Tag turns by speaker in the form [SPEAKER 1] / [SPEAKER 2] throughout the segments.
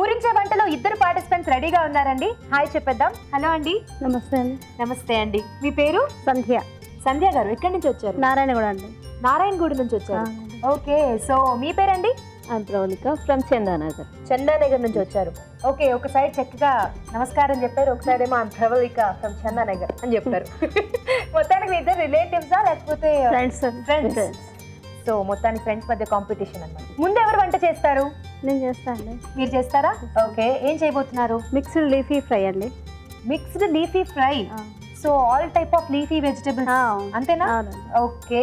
[SPEAKER 1] ఊరించే వంటలో ఇద్దరు పార్టిసిపెంట్స్ రెడీగా ఉన్నారండి. హాయ్ చెప్పేద్దాం. హలో అండి.
[SPEAKER 2] నమస్తే అండి.
[SPEAKER 1] నమస్తే అండి. మీ పేరు?
[SPEAKER 2] సంధ్య.
[SPEAKER 1] సంధ్య గారు ఎక్కడి నుంచి వచ్చారు?
[SPEAKER 2] నారాయణగూడ అండి.
[SPEAKER 1] నారాయణగూడ నుంచి వచ్చారు. ఓకే, సో మీ పేరండి?
[SPEAKER 2] ప్రవళిక ఫ్రమ్ చందానగర్.
[SPEAKER 1] చందానగర్ నుంచి వచ్చారు. ఓకే, ఒక సైడ్ చక్కగా నమస్కారం చెప్పారు, ఒక సైడ్ ఏమో ప్రవళిక ఫ్రమ్ చందానగర్ అని చెప్పారు. మొత్తానికి మీ ఇద్దరు రిలేటివ్సా లేకపోతే ఫ్రెండ్స్? సో మొత్తానికి ఫ్రెండ్స్ మధ్య కాంపిటీషన్ అన్నమాట. ముందు ఎవరు వంట చేస్తారు?
[SPEAKER 2] నేను చేస్తాను అండి.
[SPEAKER 1] మీరు చేస్తారా? ఓకే, ఏం చేయబోతున్నారు?
[SPEAKER 2] మిక్స్డ్ లీఫీ ఫ్రై అండి.
[SPEAKER 1] Mixed leafy fry. So all type of leafy vegetables అంతేనా? ఓకే,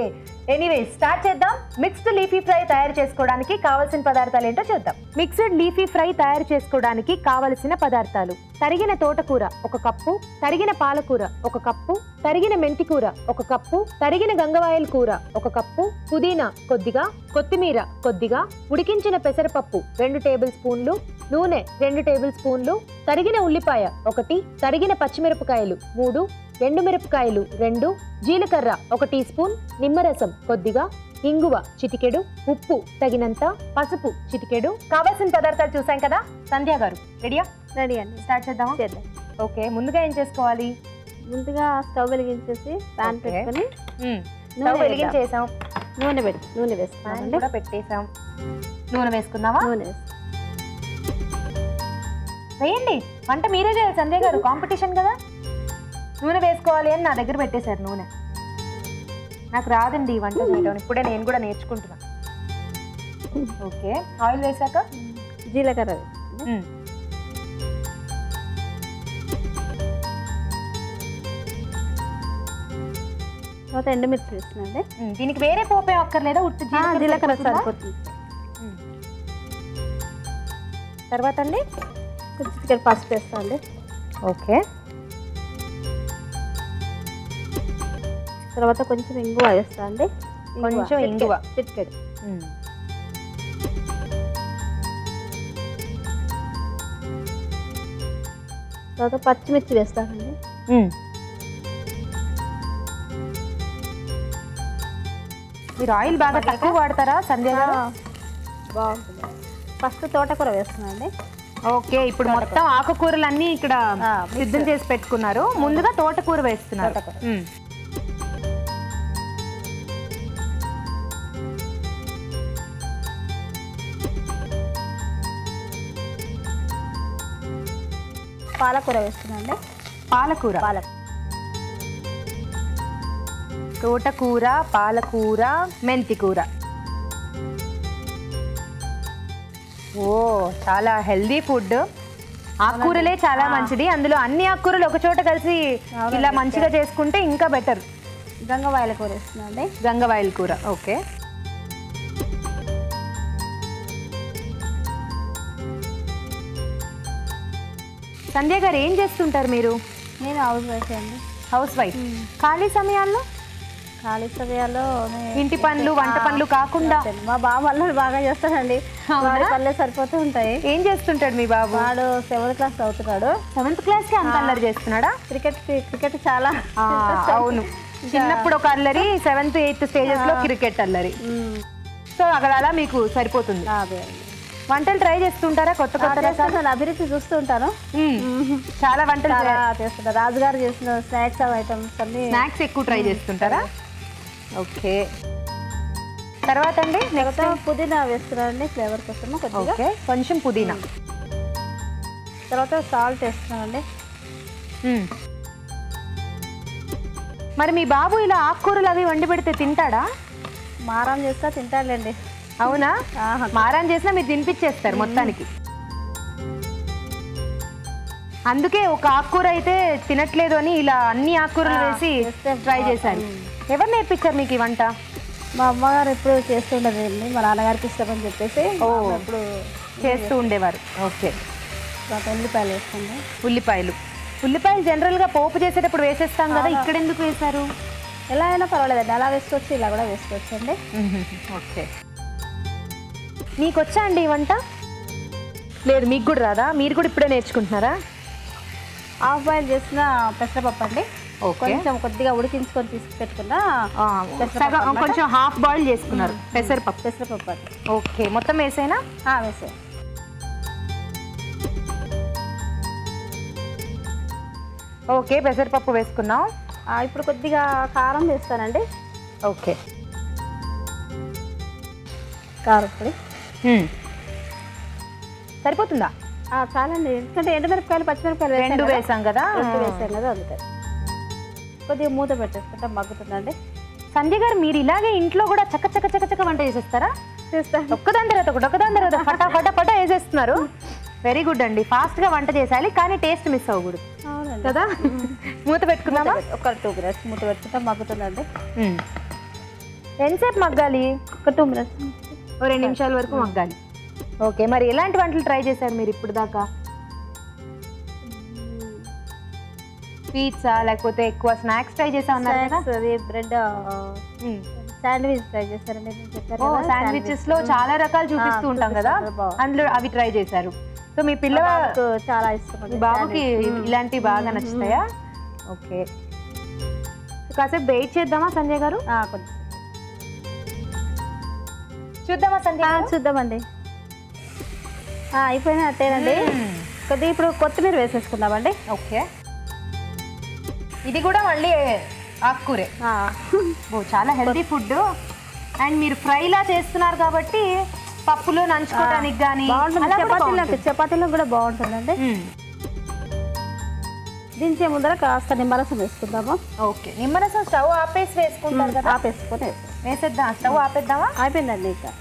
[SPEAKER 1] ఎనీవే స్టార్ట్ చేద్దాం. మిక్స్డ్ లీఫీ ఫ్రై తయారు చేసుకోవడానికి కావాల్సిన పదార్థాలు ఏంటో చూద్దాం. మిక్స్డ్ లీఫీ ఫ్రై తయారు చేసుకోవడానికి కావలసిన పదార్థాలు: తరిగిన తోటకూర 1 కప్పు, తరిగిన పాలకూర 1 కప్పు, తరిగిన మెంతికూర 1 కప్పు, తరిగిన గంగవాయల కూర 1 కప్పు, పుదీనా కొద్దిగా, కొత్తిమీర కొద్దిగా, ఉడికించిన పెసరపప్పు 2 టేబుల్ స్పూన్లు, నూనె 2 టేబుల్ స్పూన్లు, తరిగిన ఉల్లిపాయ 1, తరిగిన పచ్చిమిరపకాయలు 3, ఎండుమిరపకాయలు 2, జీలకర్ర 1 టీ స్పూన్, నిమ్మరసం కొద్దిగా, ఇంగువ చిటికెడు, ఉప్పు తగినంత, పసుపు చిటికెడు. కావాల్సిన పదార్థాలు చూసాం కదా. సంధ్య గారు రెడీయా?
[SPEAKER 2] రెడీ అండి.
[SPEAKER 1] స్టార్ట్ చేద్దామా?
[SPEAKER 2] చేద్దాం.
[SPEAKER 1] ఓకే, ముందుగా ఏం చేసుకోవాలి?
[SPEAKER 2] ముందుగా స్టవ్ వెలిగించేసి ప్యాన్ పెట్టుకొని
[SPEAKER 1] స్టవ్ వెలిగించేసాం,
[SPEAKER 2] నూనె వేసుకున్నాం.
[SPEAKER 1] కూడా పెట్టేసాం. నూనె వేసుకుందామా?
[SPEAKER 2] నూనె
[SPEAKER 1] వేయండి. వంట మీరే చేయాలి సంధ్య గారు, కాంపిటీషన్ కదా. నూనె వేసుకోవాలి అని నా దగ్గర పెట్టేశారు నూనె. నాకు రాదండి వంట చేయడం, ఇప్పుడే నేను కూడా నేర్చుకుంటున్నా. ఓకే, ఆయిల్ వేసాక
[SPEAKER 2] జీలకర్ర తర్వాత ఎండుమిర్చి వేస్తున్నాండి.
[SPEAKER 1] దీనికి వేరే పోపే అక్కర్లేదా? ఉట్టు
[SPEAKER 2] జీలకర్ర సరిపోతుంది.
[SPEAKER 1] తర్వాత అండి
[SPEAKER 2] కొంచెం పసుపు వేస్తా అండి.
[SPEAKER 1] ఓకే,
[SPEAKER 2] తర్వాత కొంచెం ఇంగువ వేస్తా అండి.
[SPEAKER 1] కొంచెం ఇంగువ
[SPEAKER 2] చిటికెడు. తర్వాత పచ్చిమిర్చి వేస్తానండి.
[SPEAKER 1] మీరు ఆయిల్ బాగా తక్కువ వాడతారా సంధ్య గారు?
[SPEAKER 2] బాగుంటుంది. ఫస్ట్ తోటకూర వేస్తున్నాండి.
[SPEAKER 1] ఓకే, ఇప్పుడు మొత్తం ఆకుకూరలన్నీ ఇక్కడ సిద్ధం చేసి పెట్టుకున్నారు. ముందుగా తోటకూర వేస్తున్నారు.
[SPEAKER 2] పాలకూర వేస్తున్నాండి.
[SPEAKER 1] పాలకూర, తోటకూర, పాలకూర, మెంతికూర. ఓ, చాలా హెల్దీ ఫుడ్. ఆకుకూరలే చాలా మంచిది. అందులో అన్ని ఆకుకూరలు ఒక చోట కలిసి ఇలా మంచిగా చేసుకుంటే ఇంకా బెటర్.
[SPEAKER 2] గంగవాయల కూర వేస్తున్నాండి.
[SPEAKER 1] గంగవాయల కూర. ఓకే, సంధ్య గారు ఏం చేస్తుంటారు మీరు?
[SPEAKER 2] నేను హౌస్ వైఫ్ అండి.
[SPEAKER 1] House wife. ఖాళీ సమయాల్లో ఇంటి పనులు, వంట పనులు కాకుండా
[SPEAKER 2] మా బాబు అల్లరి బాగా చేస్తాడండి. పనులే సరిపోతూ ఉంటాయి.
[SPEAKER 1] ఏం చేస్తుంటాడు మీ బాబు?
[SPEAKER 2] వాడు 7th క్లాస్ చదువుతున్నాడు.
[SPEAKER 1] 7th క్లాస్ కి అంత అల్లరి చేస్తున్నాడా?
[SPEAKER 2] క్రికెట్ చాలా.
[SPEAKER 1] అవును, చిన్నప్పుడు ఒక అల్లరి, 7th 8th స్టేజెస్ లో క్రికెట్ అల్లరి. సో అలా మీకు సరిపోతుంది. వంటలు ట్రై చేస్తుంటారా? కొత్త
[SPEAKER 2] అభిరుచి చూస్తుంటాను.
[SPEAKER 1] చాలా వంటలు
[SPEAKER 2] చేస్తుంటారు. రాజుగారు చేసిన స్నాక్స్ ఐటమ్స్ అన్ని.
[SPEAKER 1] స్నాక్స్ ఎక్కువ ట్రై చేస్తుంటారా? ఓకే, తర్వాత అండి
[SPEAKER 2] పుదీనా వేస్తున్నానండి ఫ్లేవర్ కోసం.
[SPEAKER 1] ఓకే, కొంచెం పుదీనా.
[SPEAKER 2] తర్వాత సాల్ట్ వేస్తున్నానండి.
[SPEAKER 1] మరి మీ బాబు ఇలా ఆకుకూరలు అవి వండి పెడితే తింటాడా?
[SPEAKER 2] మారం చేస్తా తింటాడండి.
[SPEAKER 1] అవునా? మారాన్ చేసినా మీరు తినిపించేస్తారు మొత్తానికి. అందుకే ఒక ఆకుకూర అయితే తినట్లేదు అని ఇలా అన్ని ఆకుకూరలు వేసి ట్రై చేశాను. ఎవరు నేర్పించారు మీకు ఈ వంట?
[SPEAKER 2] మా అమ్మగారు ఎప్పుడు చేస్తుండేదండి. మా నాన్నగారికి ఇష్టమని చెప్పేసి ఎప్పుడు
[SPEAKER 1] చేస్తూ ఉండేవారు. ఓకే,
[SPEAKER 2] ఉల్లిపాయలు వేసుకోండి.
[SPEAKER 1] ఉల్లిపాయలు జనరల్గా పోపు చేసేటప్పుడు వేసేస్తాం కదా, ఇక్కడ ఎందుకు వేశారు?
[SPEAKER 2] ఎలా అయినా పర్వాలేదండి, అలా వేసుకోవచ్చు, ఇలా కూడా వేసుకోవచ్చు అండి.
[SPEAKER 1] ఓకే, మీకు వచ్చా అండి ఈ వంట? లేదు, మీకు కూడా రాదా? మీరు కూడా ఇప్పుడే నేర్చుకుంటున్నారా?
[SPEAKER 2] హాఫ్ బాయిల్ చేసిన పెసరపప్పు అండి. కొంచెం కొద్దిగా ఉడికించుకొని తీసుకు పెట్టుకున్నా
[SPEAKER 1] కొంచెం హాఫ్ బాయిల్ చేసుకున్నారు పెసరపప్పు.
[SPEAKER 2] పెసరపప్పు.
[SPEAKER 1] ఓకే, మొత్తం వేసేనా?
[SPEAKER 2] వేసే.
[SPEAKER 1] ఓకే, పెసరపప్పు వేసుకున్నాం.
[SPEAKER 2] ఇప్పుడు కొద్దిగా కారం వేస్తానండి.
[SPEAKER 1] ఓకే,
[SPEAKER 2] కారం పొడి
[SPEAKER 1] సరిపోతుందా?
[SPEAKER 2] చాలండి, ఎందుకంటే ఎండుమిరపకాయలు పచ్చిమిరపకాయలు
[SPEAKER 1] రెండు వేసాం కదా.
[SPEAKER 2] అందుకని కొద్దిగా మూత పెట్టేసుకుంటాం, మగ్గుతుందండి.
[SPEAKER 1] సంధ్య గారు, మీరు ఇలాగే ఇంట్లో కూడా చక్క చక్క చక్క చక్క వంట చేసేస్తారా?
[SPEAKER 2] చేస్తాను.
[SPEAKER 1] ఒక్కదాని తర్వాత ఫటా ఫటా ఫటా వేసేస్తున్నారు. వెరీ గుడ్ అండి, ఫాస్ట్గా వంట చేయాలి కానీ టేస్ట్ మిస్ అవ్వకూడదు కదా. మూత పెట్టుకున్నామా?
[SPEAKER 2] ఒక 2 మినిట్స్ మూత పెట్టుకుంటాం, మగ్గుతుందండి.
[SPEAKER 1] ఎంతసేపు మగ్గాలి?
[SPEAKER 2] ఒక 2 మినిట్స్,
[SPEAKER 1] 2 నిమిషాల వరకు మగ్గాలి. ఓకే, మరి ఎలాంటి వంటలు ట్రై చేశారు మీరు ఇప్పుడు దాకా? స్వీట్సా లేకపోతే ఎక్కువ స్నాక్స్ ట్రై చేసా ఉన్నారు కదా?
[SPEAKER 2] బ్రెడ్ శాండ్విచ్ ట్రై చేశారండి.
[SPEAKER 1] శాండ్విచెస్ లో చాలా రకాలు చూపిస్తూ ఉంటాం కదా, అందులో అవి ట్రై చేశారు. సో మీ పిల్లలకు
[SPEAKER 2] చాలా ఇష్టం,
[SPEAKER 1] బాబుకి ఇలాంటివి బాగా నచ్చుతాయా? ఓకే, కాసేపు వెయిట్ చేద్దామా సంజయ్ గారు?
[SPEAKER 2] కొంచెం
[SPEAKER 1] చూద్దామా సంజయ్?
[SPEAKER 2] చూద్దామండి. అయిపోయినట్టేనండి. కొద్దిగా ఇప్పుడు కొత్తిమీర వేసేసుకుందామండి.
[SPEAKER 1] ఓకే, ఇది కూడా మళ్ళీ ఆకుకూరే. చాలా హెల్తీ ఫుడ్. అండ్ మీరు ఫ్రైలా చేస్తున్నారు కాబట్టి పప్పులో నంచుకోవడానికి కానీ
[SPEAKER 2] చపాతీలో కూడా బాగుంటుందండి. దించే ముందర కాస్త నిమ్మరసం వేసుకుందాము.
[SPEAKER 1] ఓకే, నిమ్మరసం స్టవ్ ఆపేసి వేసుకుంటారు కదా?
[SPEAKER 2] ఆపేసుకొని
[SPEAKER 1] వేసేద్దాం. స్టవ్ ఆపేద్దామా?
[SPEAKER 2] అయిపోయిందండి. ఇంకా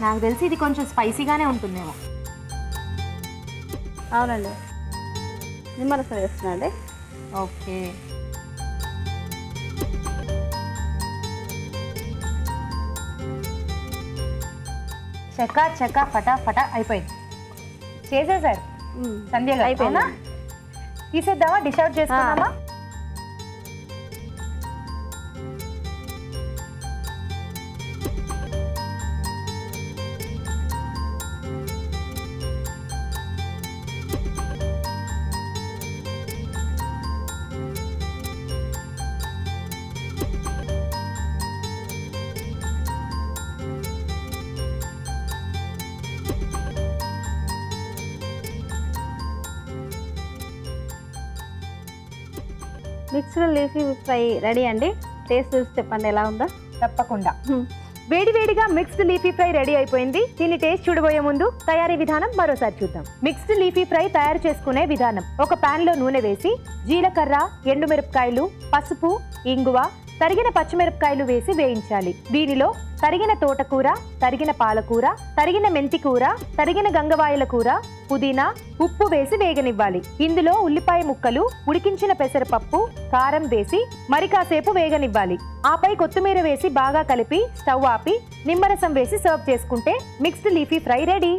[SPEAKER 1] నాకు తెలిసి ఇది కొంచెం స్పైసీగానే ఉంటుందేమో.
[SPEAKER 2] అవునండి, నిమ్మరసం వేస్తున్నాండి.
[SPEAKER 1] ఓకే, చకా చకా ఫటా ఫటా అయిపోయింది. చేసేసారు సంధ్య గారు. అయిపోయినా తీసేద్దామా? డిష్ అవుట్ చేసుకుందామా?
[SPEAKER 2] మిక్స్డ్ లీఫీ ఫ్రై రెడీ అండి. టేస్ట్ చూసి చెప్పండి ఎలా ఉందో.
[SPEAKER 1] తప్పకుండా. వేడివేడిగా మిక్స్డ్ లీఫీ ఫ్రై రెడీ అయిపోయింది. దీన్ని టేస్ట్ చూడబోయే ముందు తయారీ విధానం మరోసారి చూద్దాం. మిక్స్డ్ లీఫీ ఫ్రై తయారు చేసుకునే విధానం: ఒక పాన్ లో నూనె వేసి జీలకర్ర, ఎండుమిరపకాయలు, పసుపు, ఇంగువ, తరిగిన పచ్చిమిరపకాయలు వేసి వేయించాలి. దీనిలో తరిగిన తోటకూర, తరిగిన పాలకూర, తరిగిన మెంతికూర, తరిగిన గంగవాయల కూర, పుదీనా, ఉప్పు వేసి వేగనివ్వాలి. ఇందులో ఉల్లిపాయ ముక్కలు, ఉడికించిన పెసరపప్పు, కారం వేసి మరి కాసేపు వేగనివ్వాలి. ఆపై కొత్తిమీర వేసి బాగా కలిపి స్టవ్ ఆపి నిమ్మరసం వేసి సర్వ్ చేసుకుంటే మిక్స్డ్ లీఫీ ఫ్రై రెడీ.